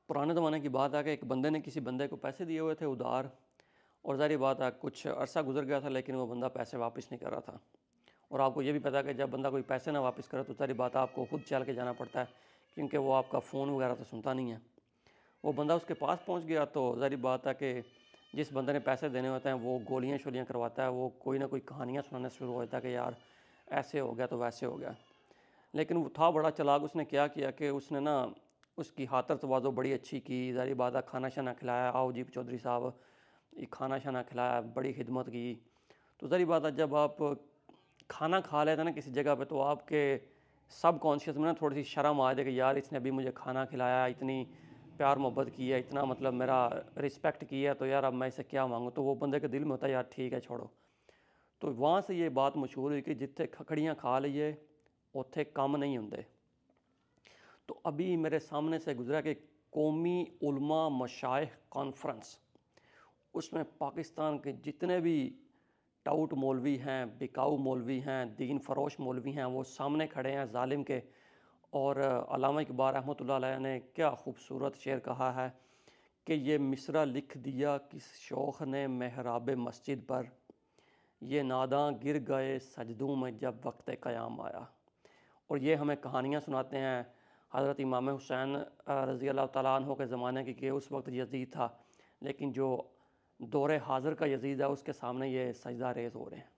پرانے زمانے کی بات ہے کہ ایک بندے نے کسی بندے کو پیسے دیے ہوئے تھے ادھار، اور ظاہری بات ہے کچھ عرصہ گزر گیا تھا لیکن وہ بندہ پیسے واپس نہیں کر رہا تھا۔ اور آپ کو یہ بھی پتا ہے کہ جب بندہ کوئی پیسے نہ واپس کرے تو ظاہری بات ہے آپ کو خود چل کے جانا پڑتا ہے، کیونکہ وہ آپ کا فون وغیرہ تو سنتا نہیں ہے۔ وہ بندہ اس کے پاس پہنچ گیا تو ظاہری بات ہے کہ جس بندے نے پیسے دینے ہوتے ہیں وہ گولیاں شولیاں کرواتا ہے، وہ کوئی نہ کوئی کہانیاں سنانے شروع ہو جاتا ہے کہ یار ایسے ہو گیا تو ویسے ہو گیا۔ لیکن وہ تھا بڑا چلاک، اس نے کیا کیا کہ اس نے نا اس کی خاطر تواضع بڑی اچھی کی، ظاہری بات ہے کھانا شانا کھلایا، آؤ جی چودھری صاحب، یہ کھانا شانا کھلایا، بڑی خدمت کی۔ تو ظاہری بات ہے جب آپ کھانا کھا لیتے ہیں نا کسی جگہ پہ تو آپ کے سب کانشیس میں نا تھوڑی سی شرم آ جائے کہ یار اس نے ابھی مجھے کھانا کھلایا، اتنی پیار محبت کی ہے، اتنا مطلب میرا رسپیکٹ کی ہے، تو یار اب میں اسے کیا مانگوں۔ تو وہ بندے کے دل میں ہوتا ہے یار ٹھیک ہے چھوڑو۔ تو وہاں سے یہ بات مشہور ہوئی کہ جتنے کھکڑیاں کھا لیے اتنے کم نہیں ہوندے۔ تو ابھی میرے سامنے سے گزرا کہ قومی علماء مشائخ کانفرنس، اس میں پاکستان کے جتنے بھی ٹاؤٹ مولوی ہیں، بکاؤ مولوی ہیں، دین فروش مولوی ہیں، وہ سامنے کھڑے ہیں ظالم کے۔ اور علامہ اقبال رحمۃ اللہ علیہ نے کیا خوبصورت شعر کہا ہے کہ یہ مصرع لکھ دیا کس شوخ نے محراب مسجد پر، یہ ناداں گر گئے سجدوں میں جب وقت قیام آیا۔ اور یہ ہمیں کہانیاں سناتے ہیں حضرت امام حسین رضی اللہ تعالیٰ عنہ کے زمانے کی کہ اس وقت یزید تھا، لیکن جو دور حاضر کا یزید ہے اس کے سامنے یہ سجدہ ریز ہو رہے ہیں۔